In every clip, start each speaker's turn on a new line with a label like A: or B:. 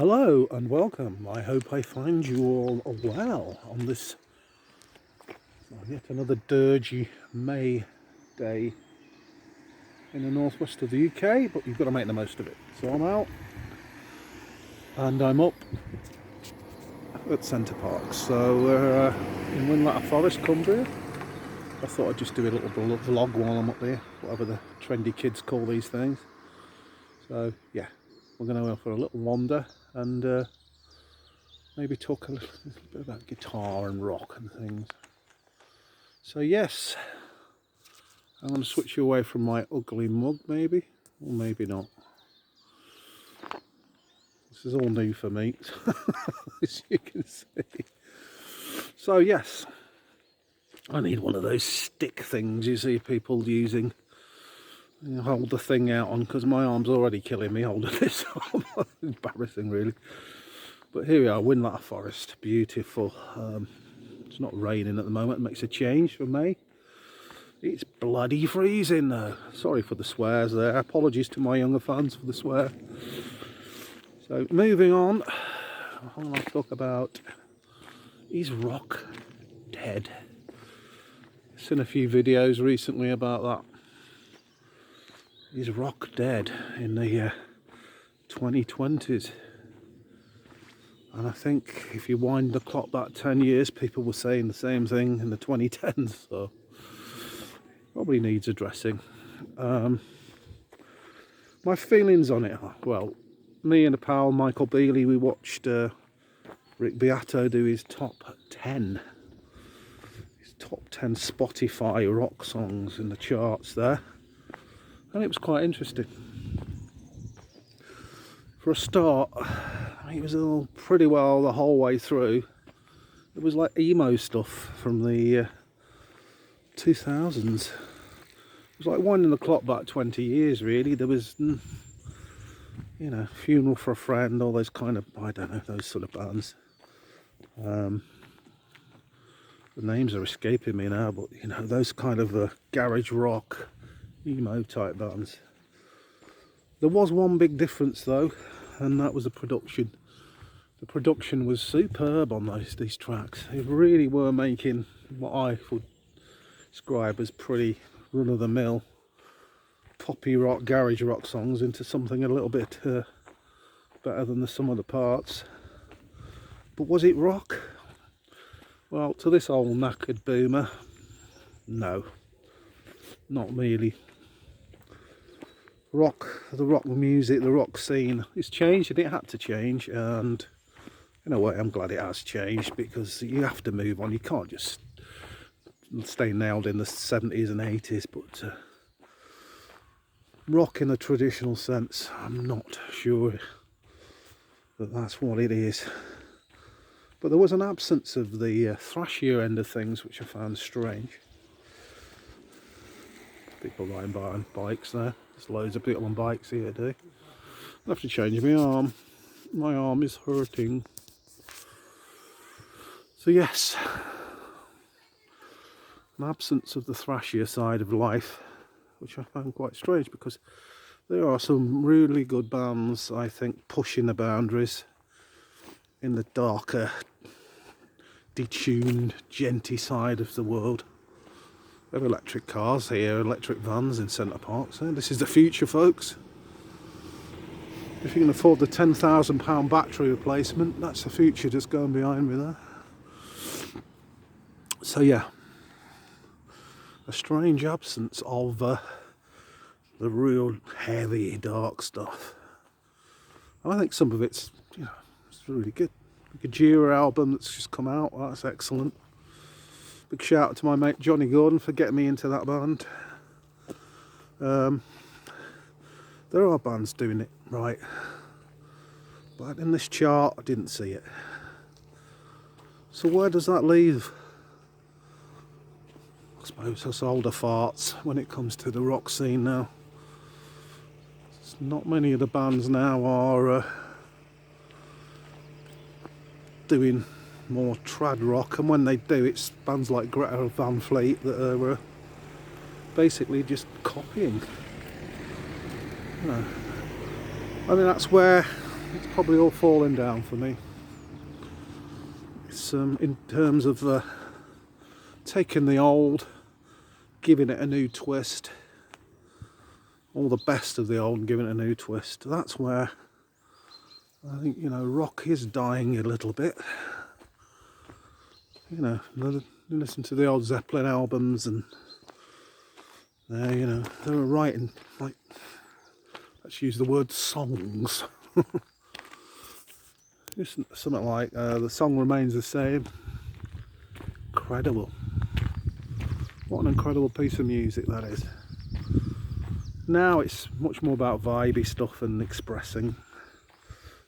A: Hello and welcome. I hope I find you all well on this yet another dirgy May day in the northwest of the UK, but you've got to make the most of it. So I'm out and I'm up at Centre Park. So we're in Whinfell Forest, Cumbria. I thought I'd just do a little vlog while I'm up there, whatever the trendy kids call these things. So yeah, we're going to go for a little wander and maybe talk a little bit about guitar and rock and things. So yes, I'm going to switch you away from my ugly mug maybe, or maybe not. This is all new for me, as you can see. So yes, I need one of those stick things you see people using. You hold the thing out on, because my arm's already killing me holding this. Embarrassing really. But here we are, Whinfell Forest, beautiful. It's not raining at the moment, it makes a change for May. It's bloody freezing though. Sorry for the swears there, apologies to my younger fans for the swear. So moving on, I'm going to talk about, is rock dead? I've seen a few videos recently about that. Is rock dead in the 2020s? And I think if you wind the clock back 10 years, people were saying the same thing in the 2010s, so probably needs addressing. My feelings on it are, well, me and a pal, Michael Bealey, we watched Rick Beato do his top 10 Spotify rock songs in the charts there, and it was quite interesting. For a start, it was all pretty well the whole way through. It was like emo stuff from the 2000s. It was like winding the clock back 20 years really. There was, you know, Funeral for a Friend, all those kind of, I don't know, those sort of bands. The names are escaping me now, but you know, those kind of garage rock, emo type bands. There was one big difference though, and that was the production. The production was superb on these tracks. They really were making what I would describe as pretty run-of-the-mill poppy rock, garage rock songs into something a little bit better than the sum of the parts. But was it rock? Well, to this old knackered boomer, no, not really. The rock music, the rock scene, it's changed and it had to change, and in a way I'm glad it has changed, because you have to move on. You can't just stay nailed in the 70s and 80s, but rock in the traditional sense, I'm not sure that that's what it is. But there was an absence of the thrashier end of things, which I found strange. People riding by on bikes there. There's loads of people on bikes here too. I have to change my arm. My arm is hurting. So yes, an absence of the thrashier side of life, which I found quite strange, because there are some really good bands, I think, pushing the boundaries in the darker, detuned, genty side of the world. We have electric cars here, electric vans in Centre Park, so this is the future, folks. If you can afford the £10,000 battery replacement, that's the future just going behind me there. So yeah, a strange absence of the real heavy, dark stuff. I think some of it's, you know, it's really good. The Cumbria album that's just come out, that's excellent. Big shout out to my mate Johnny Gordon for getting me into that band. There are bands doing it right, but in this chart I didn't see it. So where does that leave, I suppose, us older farts when it comes to the rock scene now? Not many of the bands now are doing more trad rock, and when they do, it's bands like Greta Van Fleet that are basically just copying. You know, I mean, that's where it's probably all falling down for me. It's in terms of taking the old, giving it a new twist, all the best of the old and giving it a new twist. That's where I think, you know, rock is dying a little bit. You know, listen to the old Zeppelin albums, and you know, they were writing, like, let's use the word songs. Just something like the song remains the same. Incredible. What an incredible piece of music that is. Now it's much more about vibey stuff and expressing,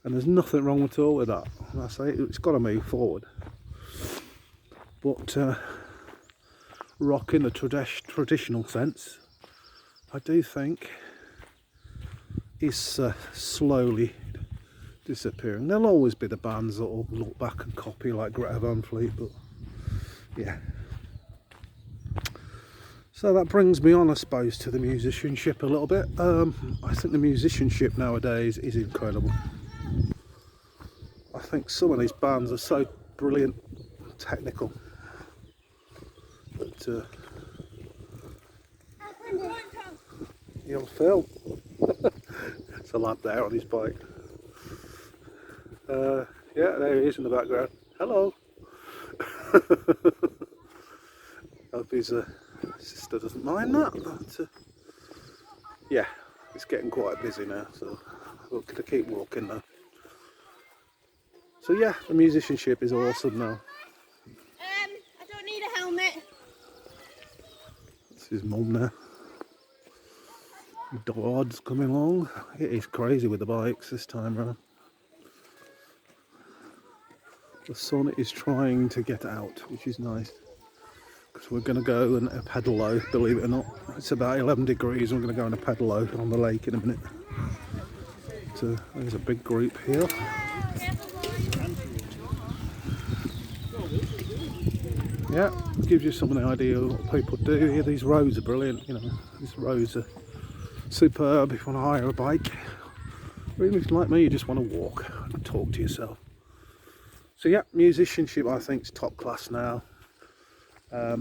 A: and there's nothing wrong at all with that. I say it's got to move forward, but rock in the traditional sense, I do think, is slowly disappearing. There'll always be the bands that will look back and copy, like Greta Van Fleet, but yeah. So that brings me on, I suppose, to the musicianship a little bit. I think the musicianship nowadays is incredible. I think some of these bands are so brilliant, technical. But young Phil, it's a lad there on his bike. Yeah, there he is in the background. Hello. Hope his sister doesn't mind that. But, yeah, it's getting quite busy now, so we're going to keep walking now. So yeah, the musicianship is awesome now.
B: I don't need a helmet.
A: That's his mum now. Dodd's coming along. It is crazy with the bikes this time around. The sun is trying to get out, which is nice, because we're going to go and a pedalo, believe it or not. It's about 11 degrees, and we're going to go on a pedalo on the lake in a minute. So there's a big group here. Yeah, it gives you some idea of what people do here. These roads are brilliant, you know. These roads are superb if you want to hire a bike. Or even if you're like me, you just want to walk and talk to yourself. So yeah, musicianship I think is top class now. I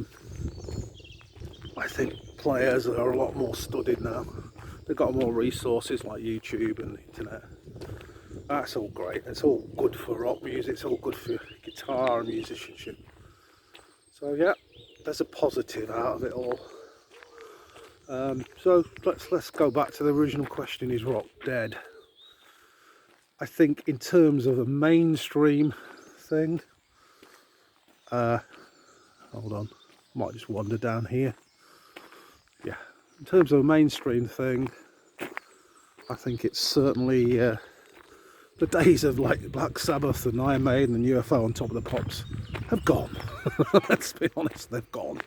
A: think players are a lot more studied now. They've got more resources like YouTube and the internet. That's all great. It's all good for rock music. It's all good for guitar and musicianship. So yeah, there's a positive out of it all. So let's go back to the original question: is rock dead? I think in terms of a mainstream thing, hold on, might just wander down here. Yeah, in terms of a mainstream thing, I think it's certainly the days of like Black Sabbath and Iron Maiden and UFO on Top of the Pops have gone. Let's be honest, they've gone.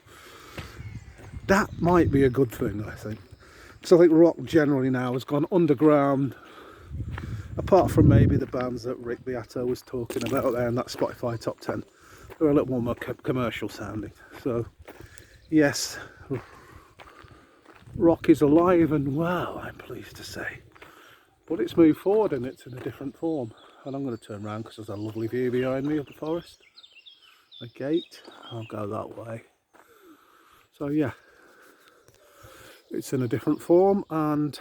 A: That might be a good thing, I think. So I think rock generally now has gone underground, apart from maybe the bands that Rick Beato was talking about there in that Spotify top 10. They're a little more commercial sounding. So yes, rock is alive and well, I'm pleased to say. But it's moved forward and it's in a different form. And I'm going to turn around because there's a lovely view behind me of the forest. A gate, I'll go that way. So yeah, it's in a different form and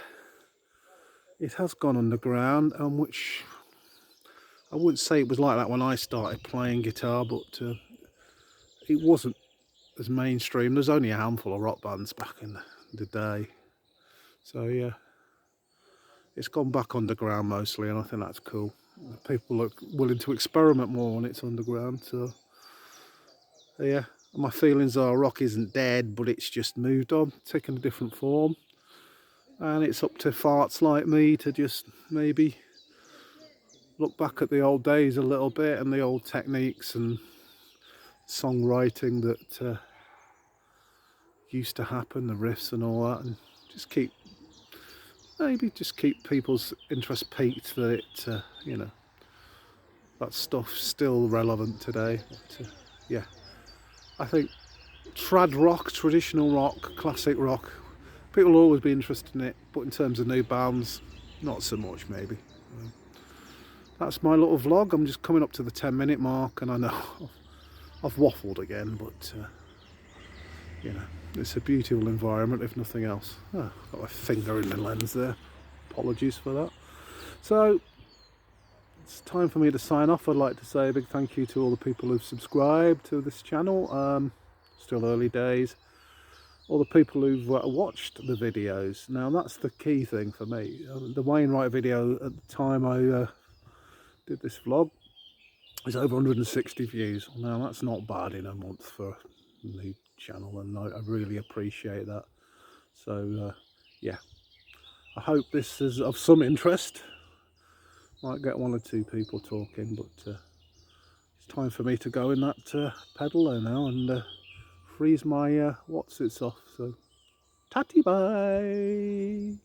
A: it has gone underground, and which I wouldn't say it was like that when I started playing guitar, but it wasn't as mainstream. There's only a handful of rock bands back in the day. So yeah, it's gone back underground mostly, and I think that's cool. People are willing to experiment more when it's underground. So yeah, my feelings are rock isn't dead, but it's just moved on, taken a different form. And it's up to farts like me to just maybe look back at the old days a little bit and the old techniques and songwriting that used to happen, the riffs and all that, and just keep people's interest piqued that it, you know, that stuff's still relevant today. But, yeah, I think trad rock, traditional rock, classic rock, people will always be interested in it, but in terms of new bands, not so much maybe. that's my little vlog. I'm just coming up to the 10-minute mark, and I know I've waffled again, but you know, it's a beautiful environment if nothing else. Oh, got my finger in the lens there, apologies for that. So it's time for me to sign off. I'd like to say a big thank you to all the people who've subscribed to this channel. Still early days. All the people who've watched the videos. Now that's the key thing for me. The Wainwright video at the time I did this vlog is over 160 views. Now that's not bad in a month for a new channel, and I really appreciate that. So yeah, I hope this is of some interest. Might get one or two people talking, but it's time for me to go in that pedalo now and freeze my what's-its off. So tatty bye.